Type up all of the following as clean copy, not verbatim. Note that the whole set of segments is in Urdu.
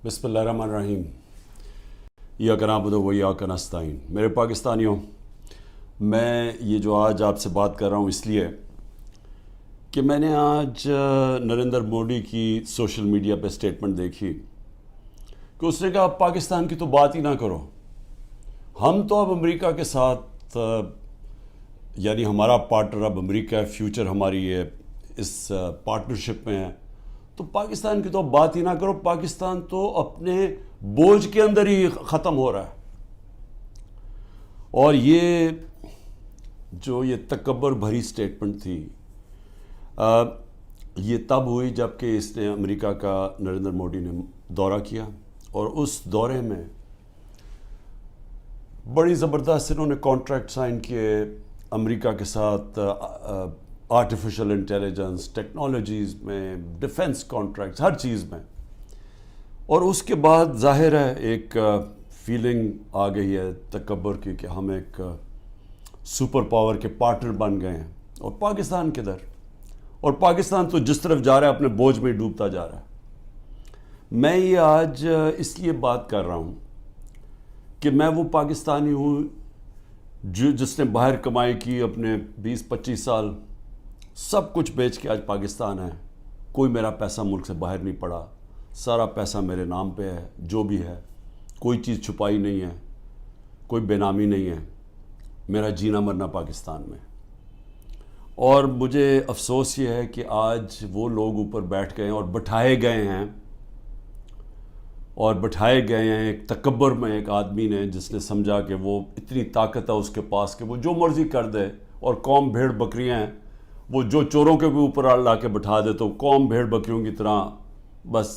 بسم اللہ الرحمن الرحیم۔ ایاک نعبد و ایاک نستعین۔ میرے پاکستانیوں، میں یہ جو آج آپ سے بات کر رہا ہوں اس لیے کہ میں نے آج نریندر مودی کی سوشل میڈیا پہ سٹیٹمنٹ دیکھی کہ اس نے کہا پاکستان کی تو بات ہی نہ کرو، ہم تو اب امریکہ کے ساتھ یعنی ہمارا پارٹنر اب امریکہ ہے، فیوچر ہماری ہے اس پارٹنرشپ میں ہے، تو پاکستان کی تو بات ہی نہ کرو، پاکستان تو اپنے بوجھ کے اندر ہی ختم ہو رہا ہے۔ اور یہ تکبر بھری سٹیٹمنٹ تھی، یہ تب ہوئی جب کہ اس نے امریکہ کا نریندر مودی نے دورہ کیا، اور اس دورے میں بڑی زبردست انہوں نے کانٹریکٹ سائن کیے امریکہ کے ساتھ، آرٹیفیشل انٹیلیجنس، ٹیکنالوجیز میں، ڈیفنس کانٹریکٹس، ہر چیز میں۔ اور اس کے بعد ظاہر ہے ایک فیلنگ آ گئی ہے تکبر کی کہ ہم ایک سپر پاور کے پارٹنر بن گئے ہیں، اور پاکستان کدھر؟ اور پاکستان تو جس طرف جا رہا ہے اپنے بوجھ میں ڈوبتا جا رہا ہے۔ میں یہ آج اس لیے بات کر رہا ہوں کہ میں وہ پاکستانی ہوں جس نے باہر کمائی کی، اپنے 20-25 سال سب کچھ بیچ کے آج پاکستان ہے، کوئی میرا پیسہ ملک سے باہر نہیں پڑا، سارا پیسہ میرے نام پہ ہے، جو بھی ہے کوئی چیز چھپائی نہیں ہے، کوئی بے نامی نہیں ہے، میرا جینا مرنا پاکستان میں۔ اور مجھے افسوس یہ ہے کہ آج وہ لوگ اوپر بیٹھ گئے ہیں اور بٹھائے گئے ہیں ایک تکبر میں ایک آدمی نے، جس نے سمجھا کہ وہ اتنی طاقت ہے اس کے پاس کہ وہ جو مرضی کر دے، اور قوم بھیڑ بکریاں ہیں، وہ جو چوروں کے بھی اوپر لا کے بٹھا دے تو قوم بھیڑ بکریوں کی طرح بس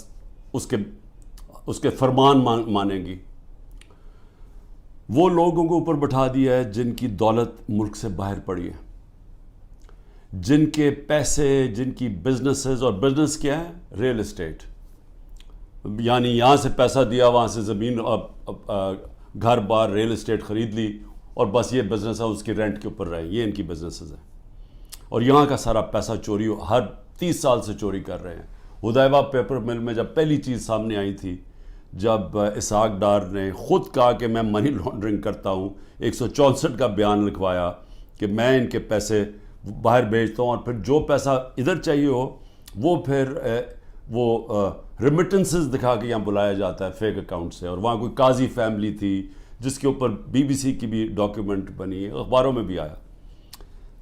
اس کے فرمان مانیں گی۔ وہ لوگوں کو اوپر بٹھا دیا ہے جن کی دولت ملک سے باہر پڑی ہے، جن کے پیسے، جن کی بزنسز، اور بزنس کیا ہے؟ ریل اسٹیٹ، یعنی یہاں سے پیسہ دیا، وہاں سے زمین، گھر بار، ریل اسٹیٹ خرید لی، اور بس یہ بزنس ہے، اس کی رینٹ کے اوپر رہے، یہ ان کی بزنسز ہیں۔ اور یہاں کا سارا پیسہ چوری ہر 30 سال سے چوری کر رہے ہیں۔ ہدیبہ پیپر مل میں جب پہلی چیز سامنے آئی تھی، جب اسحاق ڈار نے خود کہا کہ میں منی لانڈرنگ کرتا ہوں، 164 کا بیان لکھوایا کہ میں ان کے پیسے باہر بھیجتا ہوں، اور پھر جو پیسہ ادھر چاہیے ہو وہ پھر ریمیٹنسز دکھا کے یہاں بلایا جاتا ہے فیک اکاؤنٹ سے۔ اور وہاں کوئی قاضی فیملی تھی جس کے اوپر BBC کی بھی ڈاکیومنٹ بنی ہے، اخباروں میں بھی آیا۔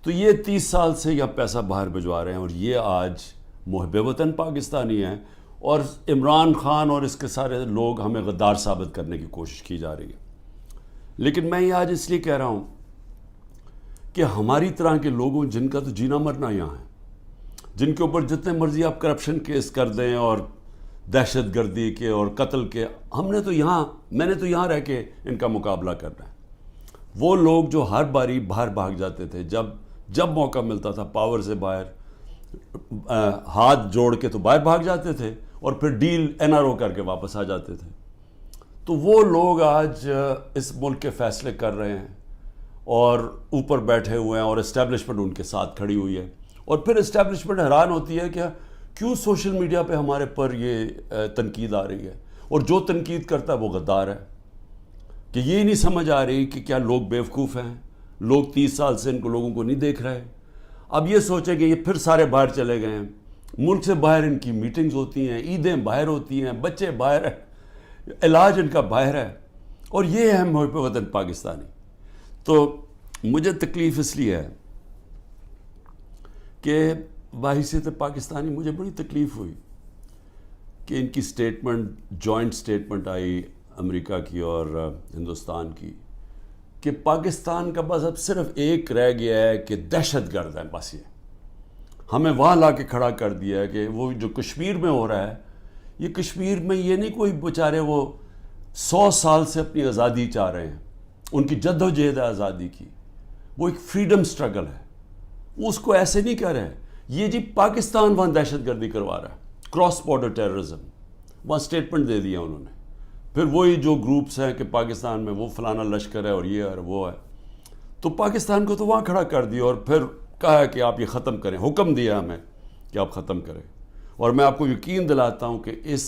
تو یہ 30 سال سے یہ پیسہ باہر بھجوا رہے ہیں، اور یہ آج محب وطن پاکستانی ہیں، اور عمران خان اور اس کے سارے لوگ ہمیں غدار ثابت کرنے کی کوشش کی جا رہی ہے۔ لیکن میں یہ آج اس لیے کہہ رہا ہوں کہ ہماری طرح کے لوگوں جن کا تو جینا مرنا یہاں ہے، جن کے اوپر جتنے مرضی آپ کرپشن کیس کر دیں اور دہشت گردی کے اور قتل کے، میں نے تو یہاں رہ کے ان کا مقابلہ کرنا ہے۔ وہ لوگ جو ہر باری باہر بھاگ جاتے تھے، جب موقع ملتا تھا پاور سے باہر ہاتھ جوڑ کے تو باہر بھاگ جاتے تھے، اور پھر ڈیل NRO کر کے واپس آ جاتے تھے۔ تو وہ لوگ آج اس ملک کے فیصلے کر رہے ہیں، اور اوپر بیٹھے ہوئے ہیں، اور اسٹیبلشمنٹ ان کے ساتھ کھڑی ہوئی ہے۔ اور پھر اسٹیبلشمنٹ حیران ہوتی ہے کہ کیوں سوشل میڈیا پہ ہمارے پر یہ تنقید آ رہی ہے، اور جو تنقید کرتا ہے وہ غدار ہے، کہ یہ نہیں سمجھ آ رہی کہ کیا لوگ بیوقوف ہیں، لوگ 30 سال سے ان کو لوگوں کو نہیں دیکھ رہے۔ اب یہ سوچیں کہ یہ پھر سارے باہر چلے گئے ہیں، ملک سے باہر ان کی میٹنگز ہوتی ہیں، عیدیں باہر ہوتی ہیں، بچے باہر ہیں، علاج ان کا باہر ہے، اور یہ ہے محب وطن پاکستانی۔ تو مجھے تکلیف اس لیے ہے کہ بحیثیت پاکستانی مجھے بڑی تکلیف ہوئی کہ ان کی جوائنٹ سٹیٹمنٹ آئی امریکہ کی اور ہندوستان کی، کہ پاکستان کا بس اب صرف ایک رہ گیا ہے کہ دہشت گرد ہے، بس یہ ہمیں وہاں لا کے کھڑا کر دیا ہے کہ وہ جو کشمیر میں ہو رہا ہے، یہ کشمیر میں یہ نہیں کوئی بیچارے وہ 100 سال سے اپنی آزادی چاہ رہے ہیں، ان کی جد و جہد ہے آزادی کی، وہ ایک فریڈم سٹرگل ہے، وہ اس کو ایسے نہیں کر رہے۔ یہ جی پاکستان وہاں دہشت گردی کروا رہا ہے، کراس بارڈر ٹیررزم، وہاں سٹیٹمنٹ دے دیا انہوں نے۔ پھر وہی جو گروپس ہیں کہ پاکستان میں وہ فلانا لشکر ہے اور یہ ہے اور وہ ہے، تو پاکستان کو تو وہاں کھڑا کر دیا، اور پھر کہا ہے کہ آپ یہ ختم کریں، حکم دیا ہمیں کہ آپ ختم کریں۔ اور میں آپ کو یقین دلاتا ہوں کہ اس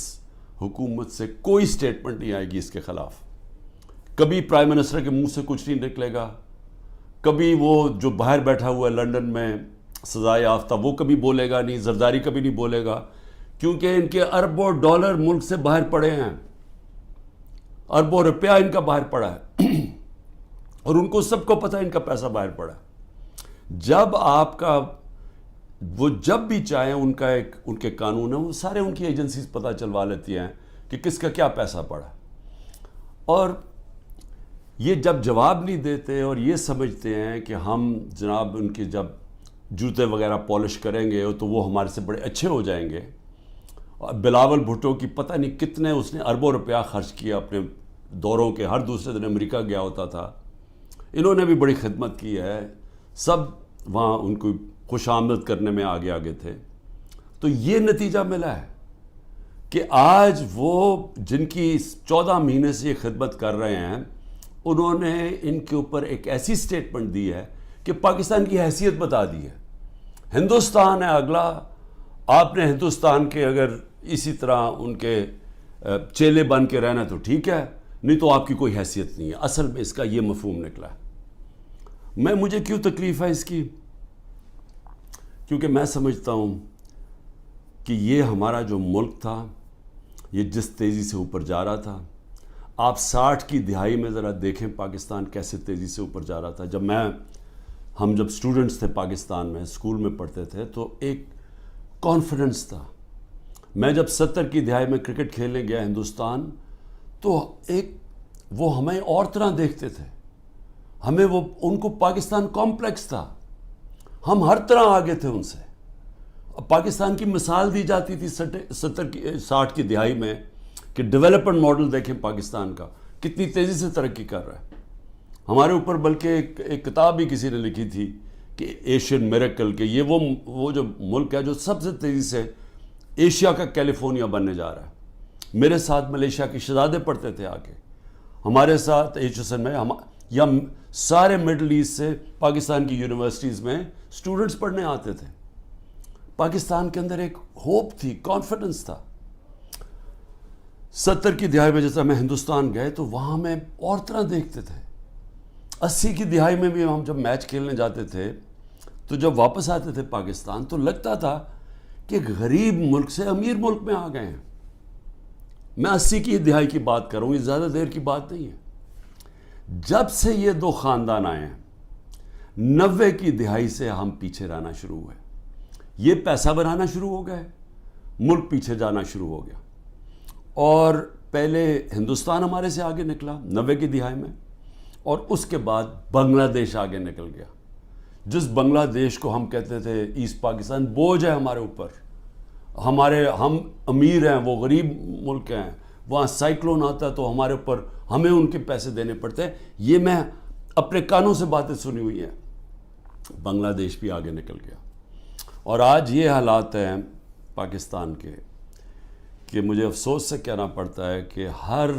حکومت سے کوئی سٹیٹمنٹ نہیں آئے گی اس کے خلاف. کبھی پرائم منسٹر کے منہ سے کچھ نہیں نکلے گا, کبھی وہ جو باہر بیٹھا ہوا ہے لنڈن میں سزا یافتہ وہ کبھی بولے گا نہیں, زرداری کبھی نہیں بولے گا, کیونکہ ان کے اربوں ڈالر ملک سے باہر پڑے ہیں, اربوں روپیہ ان کا باہر پڑا ہے اور ان کو سب کو پتہ ہے ان کا پیسہ باہر پڑا ہے. جب آپ کا وہ جب بھی چاہیں ان کے قانون ہیں, وہ سارے ان کی ایجنسیز پتہ چلوا لیتی ہیں کہ کس کا کیا پیسہ پڑا ہے. اور یہ جب جواب نہیں دیتے اور یہ سمجھتے ہیں کہ ہم جناب ان کے جب جوتے وغیرہ پالش کریں گے تو وہ ہمارے سے بڑے اچھے ہو جائیں گے. اور بلاول بھٹو کی پتہ نہیں کتنے اس نے اربوں روپیہ خرچ کیا اپنے دوروں کے, ہر دوسرے دن امریکہ گیا ہوتا تھا. انہوں نے بھی بڑی خدمت کی ہے, سب وہاں ان کو خوش آمد کرنے میں آگے تھے. تو یہ نتیجہ ملا ہے کہ آج وہ جن کی 14 مہینے سے یہ خدمت کر رہے ہیں, انہوں نے ان کے اوپر ایک ایسی سٹیٹمنٹ دی ہے کہ پاکستان کی حیثیت بتا دی ہے. ہندوستان ہے اگلا, آپ نے ہندوستان کے اگر اسی طرح ان کے چیلے بن کے رہنا تو ٹھیک ہے, نہیں تو آپ کی کوئی حیثیت نہیں ہے. اصل میں اس کا یہ مفہوم نکلا ہے. مجھے کیوں تکلیف ہے اس کی؟ کیونکہ میں سمجھتا ہوں کہ یہ ہمارا جو ملک تھا یہ جس تیزی سے اوپر جا رہا تھا, آپ 60 کی دہائی میں ذرا دیکھیں پاکستان کیسے تیزی سے اوپر جا رہا تھا. ہم جب اسٹوڈنٹس تھے پاکستان میں, اسکول میں پڑھتے تھے, تو ایک کانفیڈنس تھا. میں جب 70 کی دہائی میں کرکٹ کھیلنے گیا ہندوستان, تو وہ ہمیں اور طرح دیکھتے تھے, ہمیں ان کو پاکستان کمپلیکس تھا, ہم ہر طرح آگے تھے ان سے. پاکستان کی مثال دی جاتی تھی 60 کی دہائی میں کہ ڈیولپمنٹ ماڈل دیکھیں پاکستان کا کتنی تیزی سے ترقی کر رہا ہے. ہمارے اوپر بلکہ ایک کتاب بھی کسی نے لکھی تھی کہ ایشین میریکل, کہ یہ وہ جو ملک ہے جو سب سے تیزی سے ایشیا کا کیلیفورنیا بننے جا رہا ہے. میرے ساتھ ملیشیا کے شہزادے پڑھتے تھے آگے, ہمارے ساتھ HSN میں, یا سارے مڈل ایسٹ سے پاکستان کی یونیورسٹیز میں اسٹوڈنٹس پڑھنے آتے تھے. پاکستان کے اندر ایک ہوپ تھی, کانفیڈنس تھا. 70 کی دہائی میں جیسا میں ہندوستان گئے تو وہاں میں اور طرح دیکھتے تھے. 80 کی دہائی میں بھی ہم جب میچ کھیلنے جاتے تھے تو جب واپس آتے تھے پاکستان تو لگتا تھا کہ غریب ملک سے امیر ملک میں آ گئے ہیں. میں 80 کی دہائی کی بات کر رہا ہوں, یہ زیادہ دیر کی بات نہیں ہے. جب سے یہ دو خاندان آئے ہیں 90 کی دہائی سے ہم پیچھے رہنا شروع ہوئے. یہ پیسہ بنانا شروع ہو گئے, ملک پیچھے جانا شروع ہو گیا. اور پہلے ہندوستان ہمارے سے آگے نکلا 90 کی دہائی میں, اور اس کے بعد بنگلہ دیش آگے نکل گیا. جس بنگلہ دیش کو ہم کہتے تھے ایسٹ پاکستان, بوجھ ہے ہمارے اوپر, ہم امیر ہیں, وہ غریب ملک ہیں, وہاں سائیکلون آتا ہے تو ہمارے اوپر ہمیں ان کے پیسے دینے پڑتے ہیں. یہ میں اپنے کانوں سے باتیں سنی ہوئی ہیں. بنگلہ دیش بھی آگے نکل گیا. اور آج یہ حالات ہیں پاکستان کے کہ مجھے افسوس سے کہنا پڑتا ہے کہ ہر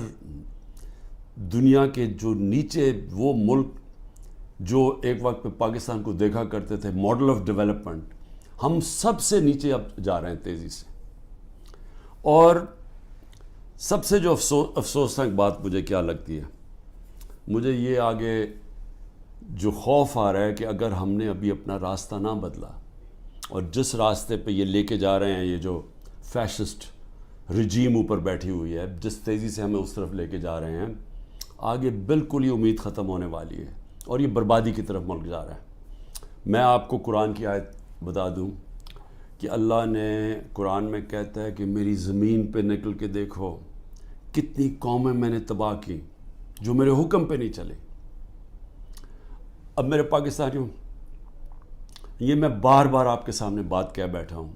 دنیا کے جو نیچے وہ ملک جو ایک وقت پہ پاکستان کو دیکھا کرتے تھے ماڈل آف ڈیولپمنٹ, ہم سب سے نیچے اب جا رہے ہیں تیزی سے. اور سب سے جو افسوسناک بات مجھے کیا لگتی ہے, مجھے یہ آگے جو خوف آ رہا ہے کہ اگر ہم نے ابھی اپنا راستہ نہ بدلا اور جس راستے پہ یہ لے کے جا رہے ہیں, یہ جو فیشسٹ رجیم اوپر بیٹھی ہوئی ہے, جس تیزی سے ہمیں اس طرف لے کے جا رہے ہیں, آگے بالکل ہی امید ختم ہونے والی ہے اور یہ بربادی کی طرف ملک جا رہا ہے. میں آپ کو قرآن کی آیت بتا دوں کہ اللہ نے قرآن میں کہتا ہے کہ میری زمین پہ نکل کے دیکھو کتنی قومیں میں نے تباہ کی جو میرے حکم پہ نہیں چلے. اب میرے پاکستانیوں, یہ میں بار بار آپ کے سامنے بات کہہ بیٹھا ہوں,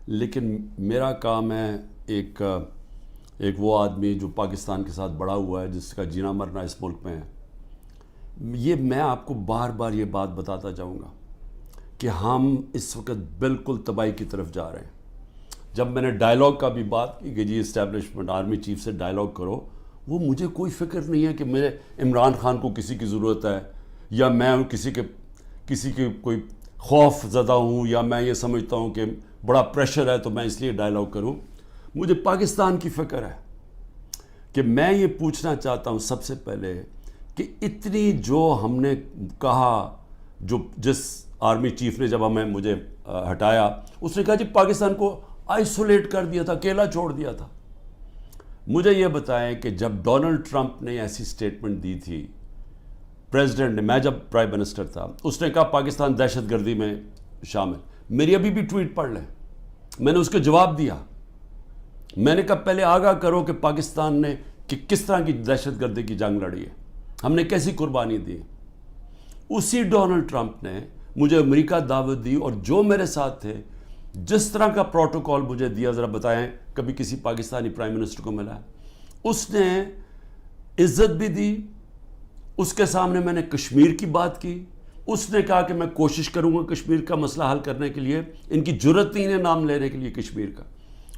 لیکن میرا کام ہے ایک وہ آدمی جو پاکستان کے ساتھ بڑا ہوا ہے, جس کا جینا مرنا اس ملک میں ہے, یہ میں آپ کو بار بار یہ بات بتاتا جاؤں گا کہ ہم اس وقت بالکل تباہی کی طرف جا رہے ہیں. جب میں نے ڈائلاگ کا بھی بات کی کہ جی اسٹیبلشمنٹ آرمی چیف سے ڈائلاگ کرو, وہ مجھے کوئی فکر نہیں ہے کہ میرے عمران خان کو کسی کی ضرورت ہے, یا میں کسی کے کوئی خوف زدہ ہوں, یا میں یہ سمجھتا ہوں کہ بڑا پریشر ہے تو میں اس لیے ڈائلاگ کروں. مجھے پاکستان کی فکر ہے. کہ میں یہ پوچھنا چاہتا ہوں سب سے پہلے کہ اتنی جو ہم نے کہا، جس آرمی چیف نے جب مجھے ہٹایا اس نے کہا جی پاکستان کو آئسولیٹ کر دیا تھا، اکیلا چھوڑ دیا تھا. مجھے یہ بتائیں کہ جب ڈونلڈ ٹرمپ نے ایسی سٹیٹمنٹ دی تھی پریزیڈنٹ نے، میں جب پرائم منسٹر تھا، اس نے کہا پاکستان دہشت گردی میں شامل. میری ابھی بھی ٹویٹ پڑھ لیں، میں نے اس کو جواب دیا. میں نے کہا پہلے آگاہ کرو کہ پاکستان نے کہ کس طرح کی دہشت گردی کی جنگ لڑی ہے، ہم نے کیسی قربانی دی. اسی ڈونلڈ ٹرمپ نے مجھے امریکہ دعوت دی، اور جو میرے ساتھ تھے جس طرح کا پروٹوکول مجھے دیا، ذرا بتائیں کبھی کسی پاکستانی پرائم منسٹر کو ملا؟ اس نے عزت بھی دی. اس کے سامنے میں نے کشمیر کی بات کی. اس نے کہا کہ میں کوشش کروں گا کشمیر کا مسئلہ حل کرنے کے لیے. ان کی جرت نہیں ہے نام لینے کے لیے کشمیر کا.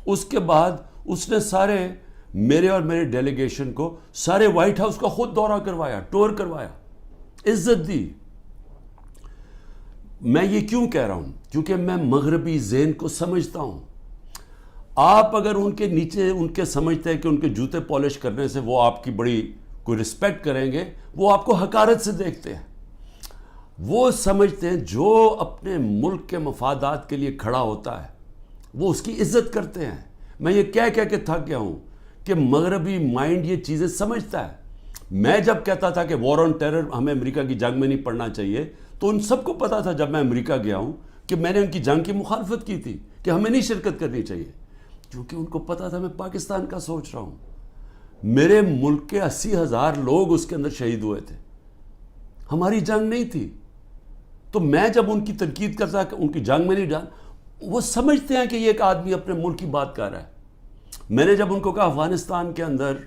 اس کے بعد اس نے سارے میرے اور میرے ڈیلیگیشن کو سارے وائٹ ہاؤس کا خود دورہ کروایا، ٹور کروایا، عزت دی. میں یہ کیوں کہہ رہا ہوں؟ کیونکہ میں مغربی ذہن کو سمجھتا ہوں. آپ اگر ان کے نیچے ان کے سمجھتے ہیں کہ ان کے جوتے پالش کرنے سے وہ آپ کی بڑی کوئی رسپیکٹ کریں گے، وہ آپ کو حقارت سے دیکھتے ہیں. وہ سمجھتے ہیں جو اپنے ملک کے مفادات کے لیے کھڑا ہوتا ہے وہ اس کی عزت کرتے ہیں. میں یہ کہہ کے تھک گیا ہوں کہ مغربی مائنڈ یہ چیزیں سمجھتا ہے. میں جب کہتا تھا کہ وار آن ٹیرر ہمیں امریکہ کی جنگ میں نہیں پڑنا چاہیے، تو ان سب کو پتا تھا جب میں امریکہ گیا ہوں کہ میں نے ان کی جنگ کی مخالفت کی تھی کہ ہمیں نہیں شرکت کرنی چاہیے، کیونکہ ان کو پتا تھا میں پاکستان کا سوچ رہا ہوں. میرے ملک کے 80,000 لوگ اس کے اندر شہید ہوئے تھے، ہماری جنگ نہیں تھی. تو میں جب ان کی تنقید کرتا کہ ان کی جنگ میں نہیں جان، وہ سمجھتے ہیں کہ یہ ایک آدمی اپنے ملک کی بات کر رہا ہے. میں نے جب ان کو کہا افغانستان کے اندر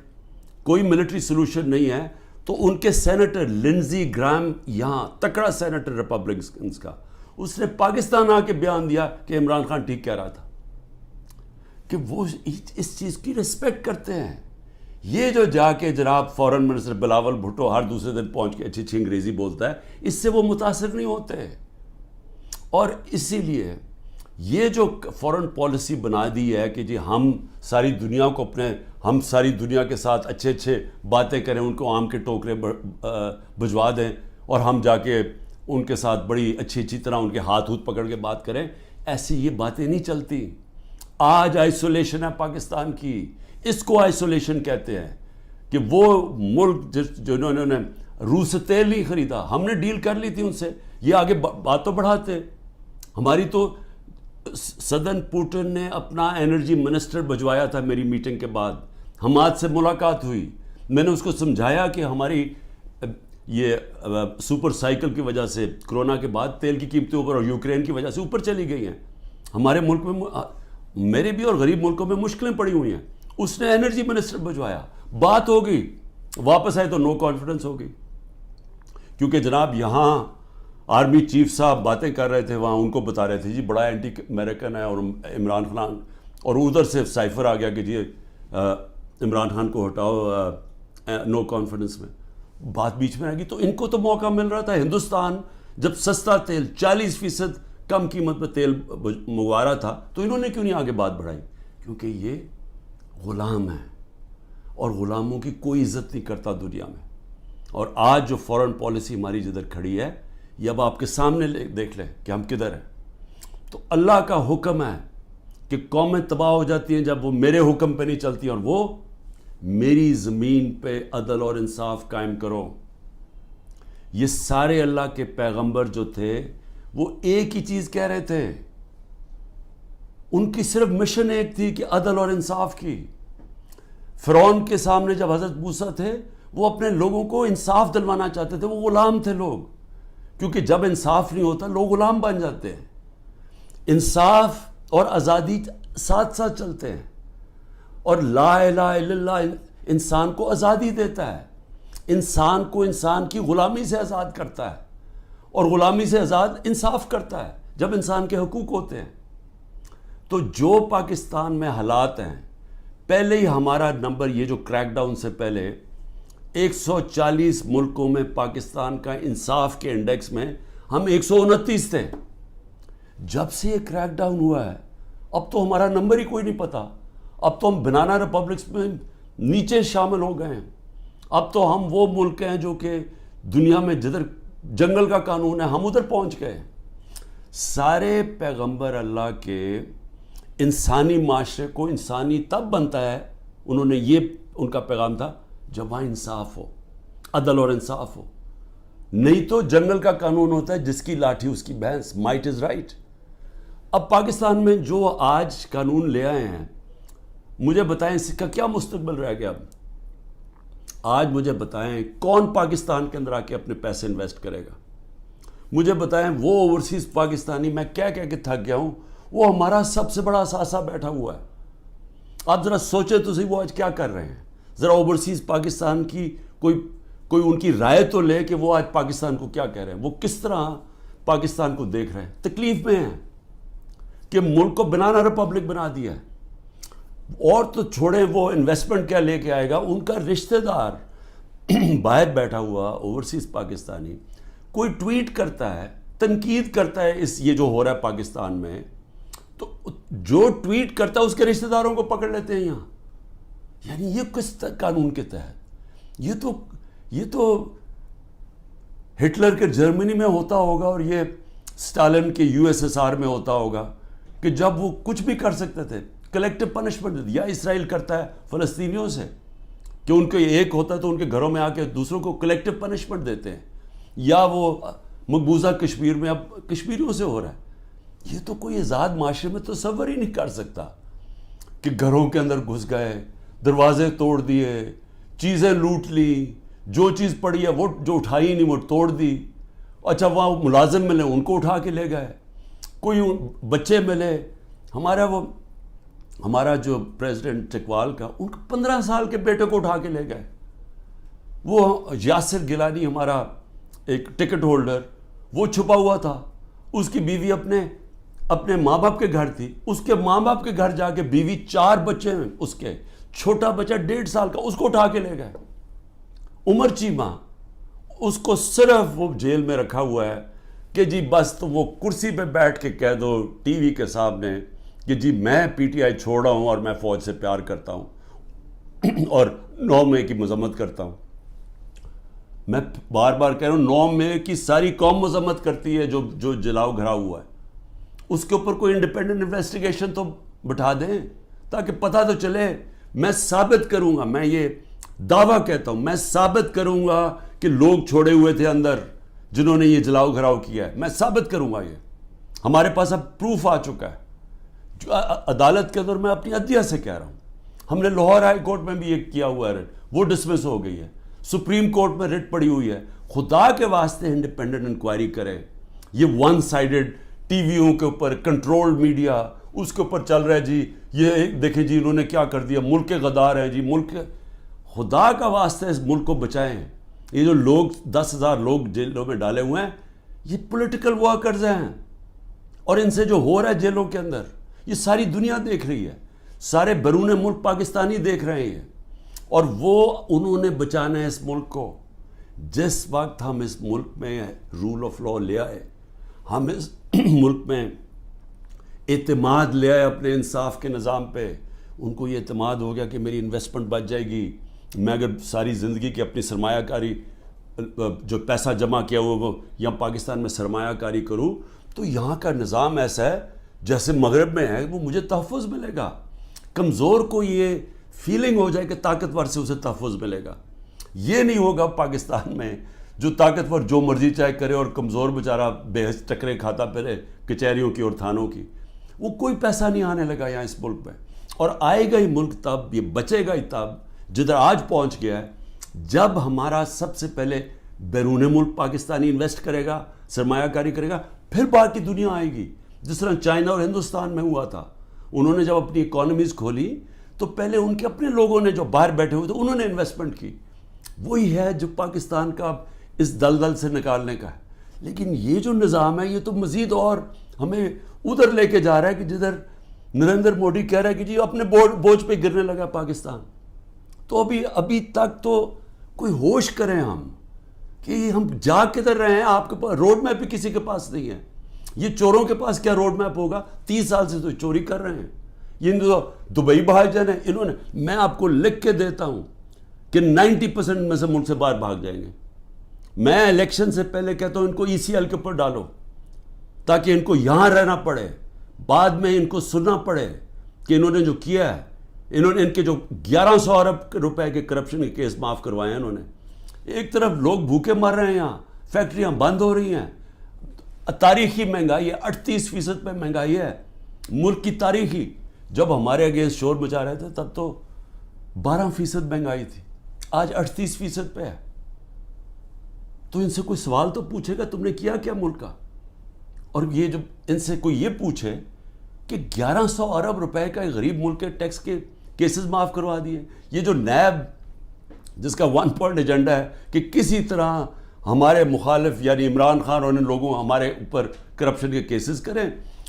کوئی ملٹری سلوشن نہیں ہے، تو ان کے سینیٹر لنزی گرام، یہاں تکڑا سینیٹر ریپبلکنز کا، اس نے پاکستان آ کے بیان دیا کہ عمران خان ٹھیک کہہ رہا تھا، کہ وہ اس چیز کی رسپیکٹ کرتے ہیں. یہ جو جا کے جناب فورن منسٹر بلاول بھٹو ہر دوسرے دن پہنچ کے اچھی اچھی انگریزی بولتا ہے، اس سے وہ متاثر نہیں ہوتے. اور اسی لیے یہ جو فورن پالیسی بنا دی ہے کہ جی ہم ساری دنیا کو ہم ساری دنیا کے ساتھ اچھے اچھے باتیں کریں، ان کو آم کے ٹوکرے بھجوا دیں، اور ہم جا کے ان کے ساتھ بڑی اچھی اچھی طرح ان کے ہاتھ پکڑ کے بات کریں، ایسی یہ باتیں نہیں چلتی. آج آئسولیشن ہے پاکستان کی، اس کو آئسولیشن کہتے ہیں. کہ وہ ملک جنہوں نے روس سے تیل نہیں خریدا، ہم نے ڈیل کر لی تھی ان سے، یہ آگے بات تو بڑھاتے. ہماری تو صدر پوٹن نے اپنا انرجی منسٹر بھجوایا تھا میری میٹنگ کے بعد. حماد سے ملاقات ہوئی، میں نے اس کو سمجھایا کہ ہماری یہ سپر سائیکل کی وجہ سے کرونا کے بعد تیل کی قیمتیں اوپر اور یوکرین کی وجہ سے اوپر چلی گئی ہیں. ہمارے ملک میں، میرے بھی اور غریب ملکوں میں مشکلیں پڑی ہوئی ہیں. اس نے انرجی منسٹر بھجوایا، بات ہو گئی، واپس آئے تو نو کانفیڈنس ہو گئی. کیونکہ جناب یہاں آرمی چیف صاحب باتیں کر رہے تھے، وہاں ان کو بتا رہے تھے جی بڑا اینٹی امریکن ہے اور عمران خان، اور ادھر سے سائفر آ گیا کہ جی عمران خان کو ہٹاؤ نو کانفیڈنس میں. بات بیچ میں آ گئی. تو ان کو تو موقع مل رہا تھا. ہندوستان جب سستا تیل 40% کم قیمت پہ تیل منگوا رہا تھا، تو انہوں نے کیوں نہیں آگے بات بڑھائی؟ کیونکہ یہ غلام ہیں اور غلاموں کی کوئی عزت نہیں کرتا دنیا میں. اور آج جو فورن پالیسی ہماری جدھر کھڑی ہے، یہ اب آپ کے سامنے دیکھ لیں کہ ہم کدھر ہیں. تو اللہ کا حکم ہے کہ قومیں تباہ ہو جاتی ہیں جب وہ میرے حکم پہ نہیں چلتی، اور وہ میری زمین پہ عدل اور انصاف قائم کرو. یہ سارے اللہ کے پیغمبر جو تھے وہ ایک ہی چیز کہہ رہے تھے، ان کی صرف مشن ایک تھی کہ عدل اور انصاف کی. فرعون کے سامنے جب حضرت موسیٰ تھے، وہ اپنے لوگوں کو انصاف دلوانا چاہتے تھے. وہ غلام تھے لوگ، کیونکہ جب انصاف نہیں ہوتا لوگ غلام بن جاتے ہیں. انصاف اور آزادی ساتھ ساتھ چلتے ہیں، اور لا الہ الا اللہ انسان کو آزادی دیتا ہے، انسان کو انسان کی غلامی سے آزاد کرتا ہے، اور غلامی سے آزاد انصاف کرتا ہے جب انسان کے حقوق ہوتے ہیں. تو جو پاکستان میں حالات ہیں، پہلے ہی ہمارا نمبر، یہ جو کریک ڈاؤن سے پہلے 140 ملکوں میں پاکستان کا انصاف کے انڈیکس میں ہم 129 تھے. جب سے یہ کریک ڈاؤن ہوا ہے، اب تو ہمارا نمبر ہی کوئی نہیں پتا. اب تو ہم بنانا ریپبلکس میں نیچے شامل ہو گئے ہیں. اب تو ہم وہ ملک ہیں جو کہ دنیا میں جدھر جنگل کا قانون ہے ہم ادھر پہنچ گئے. سارے پیغمبر اللہ کے انسانی معاشرے کو انسانی تب بنتا ہے, انہوں نے یہ ان کا پیغام تھا جب وہاں انصاف ہو, عدل اور انصاف ہو. نہیں تو جنگل کا قانون ہوتا ہے جس کی لاٹھی اس کی بھینس, مائٹ از رائٹ. اب پاکستان میں جو آج قانون لے آئے ہیں, مجھے بتائیں اس کا کیا مستقبل رہ گیا. آج مجھے بتائیں کون پاکستان کے اندر آ کے اپنے پیسے انویسٹ کرے گا. مجھے بتائیں وہ اوورسیز پاکستانی, میں کہہ کہہ کے تھک گیا ہوں, وہ ہمارا سب سے بڑا اثاثہ بیٹھا ہوا ہے. آپ ذرا سوچیں تو صحیح وہ آج کیا کر رہے ہیں. ذرا اوورسیز پاکستان کی کوئی ان کی رائے تو لے کہ وہ آج پاکستان کو کیا کہہ رہے ہیں, وہ کس طرح پاکستان کو دیکھ رہے ہیں. تکلیف میں ہیں کہ ملک کو بنانا ریپبلک بنا دیا ہے. اور تو چھوڑیں وہ انویسٹمنٹ کیا لے کے آئے گا, ان کا رشتہ دار باہر بیٹھا ہوا اوورسیز پاکستانی کوئی ٹویٹ کرتا ہے, تنقید کرتا ہے یہ جو ہو رہا ہے پاکستان میں, تو جو ٹویٹ کرتا ہے اس کے رشتہ داروں کو پکڑ لیتے ہیں یہاں. یعنی یہ کس قانون کے تحت؟ یہ تو ہٹلر کے جرمنی میں ہوتا ہوگا اور یہ اسٹالن کے USSR میں ہوتا ہوگا کہ جب وہ کچھ بھی کر سکتے تھے, کلیکٹو پنشمنٹ. یا اسرائیل کرتا ہے فلسطینیوں سے کہ ان کو ایک ہوتا ہے تو ان کے گھروں میں آ کے دوسروں کو کلیکٹو پنشمنٹ دیتے ہیں. یا وہ مقبوضہ کشمیر میں اب کشمیریوں سے ہو رہا ہے. یہ تو کوئی آزاد معاشرے میں تصور ہی نہیں کر سکتا کہ گھروں کے اندر گھس گئے, دروازے توڑ دیے, چیزیں لوٹ لی, جو چیز پڑی ہے وہ جو اٹھائی نہیں وہ توڑ دی. اچھا وہاں ملازم ملے ان کو اٹھا کے لے گئے, کوئی بچے ملے. ہمارا جو پریزیڈنٹ چکوال کا, ان کو 15 سال کے بیٹے کو اٹھا کے لے گئے. وہ یاسر گیلانی ہمارا ایک ٹکٹ ہولڈر, وہ چھپا ہوا تھا, اس کی بیوی اپنے ماں باپ کے گھر تھی, اس کے ماں باپ کے گھر جا کے بیوی 4 بچے ہیں اس کے, چھوٹا بچہ 1.5 سال کا, اس کو اٹھا کے لے گئے. عمر چیمہ, اس کو صرف وہ جیل میں رکھا ہوا ہے کہ جی بس تو وہ کرسی پہ بیٹھ کے کہہ دو ٹی وی کے سامنے کہ جی میں PTI چھوڑ رہا ہوں اور میں فوج سے پیار کرتا ہوں اور 9 مئی کی مذمت کرتا ہوں. میں بار بار کہہ رہا ہوں 9 مئی کی ساری قوم مذمت کرتی ہے جو جلاؤ گھرا ہوا ہے. اس کے اوپر کوئی انڈیپینڈنٹ انویسٹیگیشن تو بٹھا دیں تاکہ پتہ تو چلے. میں ثابت کروں گا, میں یہ دعویٰ کہتا ہوں, میں ثابت کروں گا کہ لوگ چھوڑے ہوئے تھے اندر جنہوں نے یہ جلاؤ گھراؤ کیا ہے. میں ثابت کروں گا, یہ ہمارے پاس اب پروف آ چکا ہے. جو عدالت کے اندر میں اپنی عدلیہ سے کہہ رہا ہوں, ہم نے لاہور ہائی کورٹ میں بھی یہ کیا ہوا ہے ریٹ, وہ ڈسمس ہو گئی ہے. سپریم کورٹ میں ریٹ پڑی ہوئی ہے. خدا کے واسطے انڈیپینڈنٹ انکوائری کرے. یہ ون سائیڈڈ ٹی ویوں کے اوپر کنٹرولڈ میڈیا اس کے اوپر چل رہا ہے جی, یہ دیکھیں جی انہوں نے کیا کر دیا, ملک کے غدار ہیں جی, ملک خدا کا واسطہ اس ملک کو بچائیں. یہ جو لوگ 10,000 لوگ جیلوں میں ڈالے ہوئے ہیں, یہ پولیٹیکل ورکرز ہیں, اور ان سے جو ہو رہا ہے جیلوں کے اندر یہ ساری دنیا دیکھ رہی ہے, سارے بیرون ملک پاکستانی دیکھ رہے ہیں, اور وہ انہوں نے بچانا ہے اس ملک کو. جس وقت ہم اس ملک میں رول آف لا لے آئے, ہم اس ملک میں اعتماد لے آئے اپنے انصاف کے نظام پہ, ان کو یہ اعتماد ہو گیا کہ میری انویسٹمنٹ بچ جائے گی, میں اگر ساری زندگی کی اپنی سرمایہ کاری جو پیسہ جمع کیا ہوا وہ یہاں پاکستان میں سرمایہ کاری کروں تو یہاں کا نظام ایسا ہے جیسے مغرب میں ہے, وہ مجھے تحفظ ملے گا. کمزور کو یہ فیلنگ ہو جائے کہ طاقتور سے اسے تحفظ ملے گا. یہ نہیں ہوگا پاکستان میں, جو طاقتور جو مرضی چاہے کرے اور کمزور بیچارہ بے حس ٹکرے کھاتا پھرے کچہریوں کی اور تھانوں کی. وہ کوئی پیسہ نہیں آنے لگا یہاں اس ملک میں, اور آئے گا ہی ملک تب, یہ بچے گا ہی تب جدھر آج پہنچ گیا ہے, جب ہمارا سب سے پہلے بیرون ملک پاکستانی انویسٹ کرے گا, سرمایہ کاری کرے گا, پھر باقی دنیا آئے گی. جس طرح چائنا اور ہندوستان میں ہوا تھا, انہوں نے جب اپنی اکانومیز کھولی تو پہلے ان کے اپنے لوگوں نے جو باہر بیٹھے ہوئے تھے انہوں نے انویسٹمنٹ کی. وہی ہے جو پاکستان کا اس دلدل سے نکالنے کا ہے. لیکن یہ جو نظام ہے یہ تو مزید اور ہمیں ادھر لے کے جا رہا ہے کہ جدھر نریندر مودی کہہ رہا ہے کہ جی اپنے بوجھ پہ گرنے لگا پاکستان. تو ابھی تک تو کوئی ہوش کریں ہم کہ ہم جا کدھر رہے ہیں. آپ کے پاس روڈ میپ بھی کسی کے پاس نہیں ہے. یہ چوروں کے پاس کیا روڈ میپ ہوگا؟ 30 سال سے تو چوری کر رہے ہیں. یہ ان کو دبئی باہر جانا ہے انہوں نے. میں آپ کو لکھ کے دیتا ہوں کہ 90% میں سے ملک سے باہر بھاگ جائیں گے. میں الیکشن سے پہلے کہتا ہوں ان کو ECL کے اوپر ڈالو تاکہ ان کو یہاں رہنا پڑے, بعد میں ان کو سننا پڑے کہ انہوں نے جو کیا ہے, انہوں نے ان کے جو 1100 ارب روپے کے کرپشن کے کیس معاف کروائے ہیں انہوں نے. ایک طرف لوگ بھوکے مر رہے ہیں, یہاں فیکٹریاں بند ہو رہی ہیں, تاریخی مہنگائی ہے, 38% پہ مہنگائی ہے ملک کی تاریخی. جب ہمارے اگینسٹ شور مچا رہے تھے تب تو 12% مہنگائی تھی, آج 38% پہ ہے. تو ان سے کوئی سوال تو پوچھے گا تم نے کیا کیا ملک کا. اور یہ جب ان سے کوئی یہ پوچھے کہ 1100 ارب روپے کا ایک غریب ملک کے ٹیکس کے کیسز معاف کروا دیے, یہ جو نیب جس کا 1 پوائنٹ ایجنڈا ہے کہ کسی طرح ہمارے مخالف یعنی عمران خان اور ان لوگوں ہمارے اوپر کرپشن کے کیسز کریں,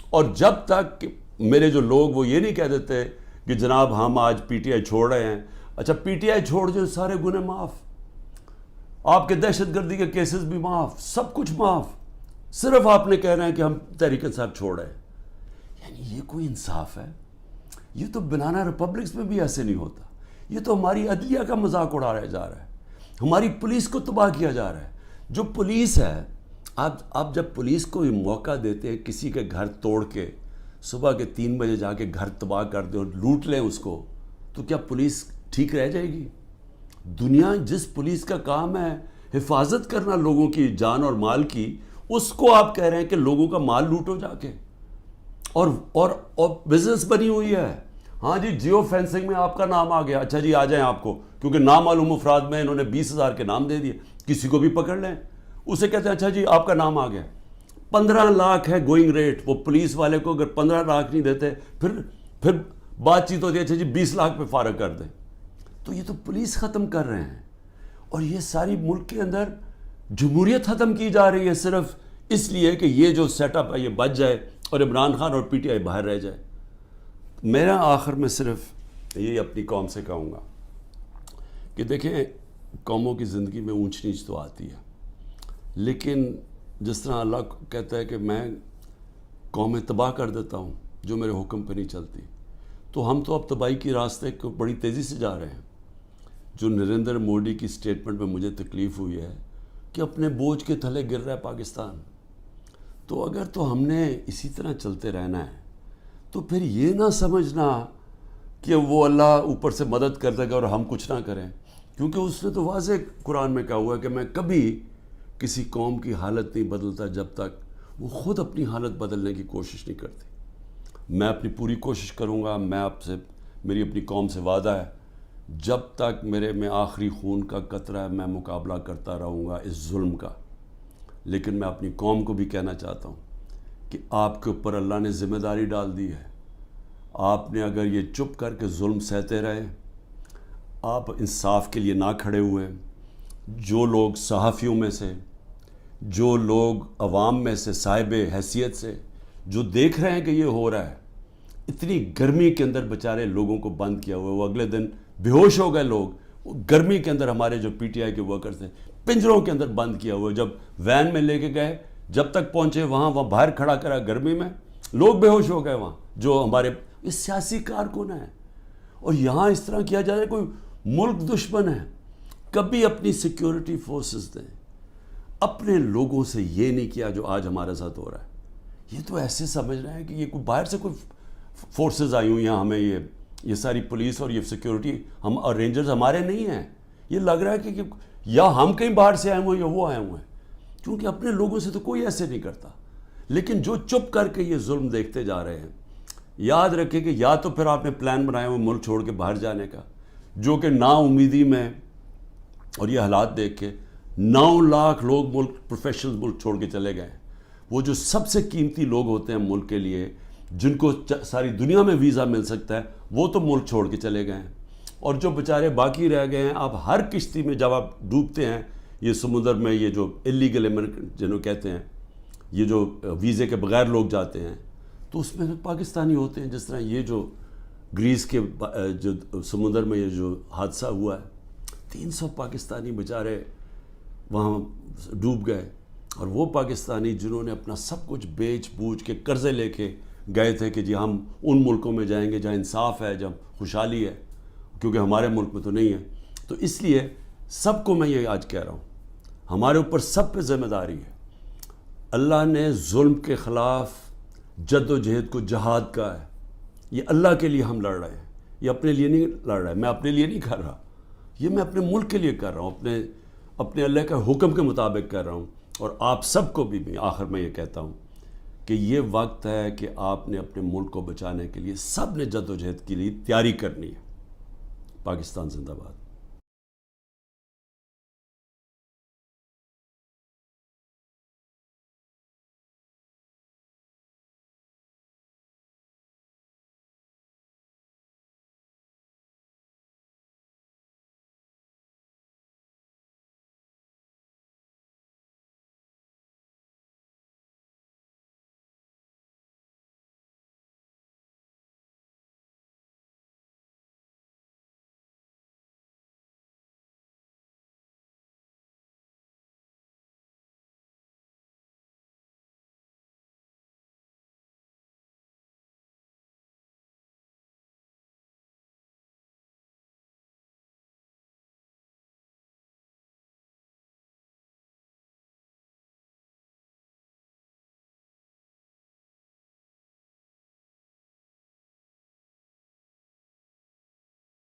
اور جب تک میرے جو لوگ وہ یہ نہیں کہہ دیتے کہ جناب ہم آج PTI چھوڑ رہے ہیں. اچھا PTI چھوڑ جو سارے گناہ معاف, آپ کے دہشت گردی کے کیسز بھی معاف, سب کچھ معاف, صرف آپ نے کہہ رہے ہیں کہ ہم تحریک انصاف چھوڑ رہے ہیں. یعنی یہ کوئی انصاف ہے؟ یہ تو بنانا ریپبلکس میں بھی ایسے نہیں ہوتا. یہ تو ہماری عدلیہ کا مذاق اڑایا جا رہا ہے, ہماری پولیس کو تباہ کیا جا رہا ہے. جو پولیس ہے, آپ جب پولیس کو یہ موقع دیتے ہیں کسی کے گھر توڑ کے صبح کے 3 بجے جا کے گھر تباہ کر دیں اور لوٹ لیں اس کو, تو کیا پولیس ٹھیک رہ جائے گی؟ دنیا جس پولیس کا کام ہے حفاظت کرنا لوگوں کی جان اور مال کی, اس کو آپ کہہ رہے ہیں کہ لوگوں کا مال لوٹو جا کے, اور بزنس بنی ہوئی ہے. ہاں جی جیو فینسنگ میں آپ کا نام آ گیا, اچھا جی آ جائیں آپ کو, کیونکہ نامعلوم افراد میں انہوں نے 20,000 کے نام دے دیے, کسی کو بھی پکڑ لیں اسے کہتے ہیں اچھا جی آپ کا نام آ گیا. 15 لاکھ ہے گوئنگ ریٹ, وہ پولیس والے کو اگر 15 لاکھ نہیں دیتے پھر بات چیت ہوتی ہے اچھا جی 20 لاکھ پہ فارغ کر دیں. تو یہ تو پولیس ختم کر رہے ہیں, اور یہ ساری ملک کے اندر جمہوریت ختم کی جا رہی ہے صرف اس لیے کہ یہ جو سیٹ اپ ہے یہ بچ جائے اور عمران خان اور PTI باہر رہ جائے. میرا آخر میں صرف یہ اپنی قوم سے کہوں گا کہ دیکھیں قوموں کی زندگی میں اونچ نیچ تو آتی ہے, لیکن جس طرح اللہ کہتا ہے کہ میں قومیں تباہ کر دیتا ہوں جو میرے حکم پہ نہیں چلتی, تو ہم تو اب تباہی کی راستے کو بڑی تیزی سے جا رہے ہیں. جو نریندر مودی کی سٹیٹمنٹ میں مجھے تکلیف ہوئی ہے کہ اپنے بوجھ کے تھلے گر رہا ہے پاکستان, تو اگر تو ہم نے اسی طرح چلتے رہنا ہے تو پھر یہ نہ سمجھنا کہ وہ اللہ اوپر سے مدد کر دے گا اور ہم کچھ نہ کریں, کیونکہ اس نے تو واضح قرآن میں کہا ہوا ہے کہ میں کبھی کسی قوم کی حالت نہیں بدلتا جب تک وہ خود اپنی حالت بدلنے کی کوشش نہیں کرتی. میں اپنی پوری کوشش کروں گا, میں آپ سے, میری اپنی قوم سے وعدہ ہے, جب تک میرے میں آخری خون کا قطرہ ہے میں مقابلہ کرتا رہوں گا اس ظلم کا. لیکن میں اپنی قوم کو بھی کہنا چاہتا ہوں کہ آپ کے اوپر اللہ نے ذمہ داری ڈال دی ہے. آپ نے اگر یہ چپ کر کے ظلم سہتے رہے, آپ انصاف کے لیے نہ کھڑے ہوئے, جو لوگ صحافیوں میں سے, جو لوگ عوام میں سے صاحب حیثیت سے جو دیکھ رہے ہیں کہ یہ ہو رہا ہے, اتنی گرمی کے اندر بیچارے لوگوں کو بند کیا ہوا ہے, وہ اگلے دن بے ہوش ہو گئے لوگ, وہ گرمی کے اندر ہمارے جو PTI کے ورکرز تھے پنجروں کے اندر بند کیا ہوا ہے. جب وین میں لے کے گئے, جب تک پہنچے وہاں باہر کھڑا کرا گرمی میں, لوگ بے ہوش ہو گئے وہاں جو ہمارے یہ سیاسی کارکن ہیں. اور یہاں اس طرح کیا جا رہا ہے, کوئی ملک دشمن ہے. کبھی اپنی سیکیورٹی فورسز دیں, اپنے لوگوں سے یہ نہیں کیا جو آج ہمارے ساتھ ہو رہا ہے. یہ تو ایسے سمجھ رہے ہیں کہ یہ کوئی باہر سے کوئی فورسز آئی ہوئی ہیں, ہمیں یہ ساری پولیس اور یہ سیکیورٹی ہم اور رینجرز ہمارے نہیں ہیں. یہ لگ رہا ہے کہ یا ہم کہیں باہر سے آئے ہوئے ہیں یا وہ آئے ہوئے ہیں, کیونکہ اپنے لوگوں سے تو کوئی ایسے نہیں کرتا. لیکن جو چپ کر کے یہ ظلم دیکھتے جا رہے ہیں, یاد رکھیں کہ یا تو پھر آپ نے پلان بنایا ہوئے ملک چھوڑ کے باہر جانے کا, جو کہ نا امیدی میں اور یہ حالات دیکھ کے 9 لاکھ لوگ پروفیشنل ملک چھوڑ کے چلے گئے. وہ جو سب سے قیمتی لوگ ہوتے ہیں ملک کے لیے, جن کو ساری دنیا میں ویزا مل سکتا ہے, وہ تو ملک چھوڑ کے چلے گئے ہیں. اور جو بیچارے باقی رہ گئے ہیں, آپ ہر کشتی میں جب آپ ڈوبتے ہیں یہ سمندر میں, یہ جو اللیگل امیگرینٹ جنہوں کہتے ہیں, یہ جو ویزے کے بغیر لوگ جاتے ہیں, تو اس میں پاکستانی ہوتے ہیں. جس طرح یہ جو گریس کے جو سمندر میں یہ جو حادثہ ہوا ہے, 300 پاکستانی بیچارے وہاں ڈوب گئے. اور وہ پاکستانی جنہوں نے اپنا سب کچھ بیچ بوجھ کے قرضے لے کے گئے تھے کہ جی ہم ان ملکوں میں جائیں گے جہاں انصاف ہے، جہاں خوشحالی ہے، کیونکہ ہمارے ملک میں تو نہیں ہے. تو اس لیے سب کو میں یہ آج کہہ رہا ہوں، ہمارے اوپر سب پہ ذمہ داری ہے. اللہ نے ظلم کے خلاف جد و جہد کو جہاد کہا ہے. یہ اللہ کے لیے ہم لڑ رہے ہیں، یہ اپنے لیے نہیں لڑ رہے. میں اپنے لیے نہیں کر رہا، یہ میں اپنے ملک کے لیے کر رہا ہوں، اپنے اللہ کے حکم کے مطابق کر رہا ہوں. اور آپ سب کو بھی آخر میں یہ کہتا ہوں کہ یہ وقت ہے کہ آپ نے اپنے ملک کو بچانے کے لیے سب نے جد و جہد کے لیے تیاری کرنی ہے. پاکستان زندہ باد.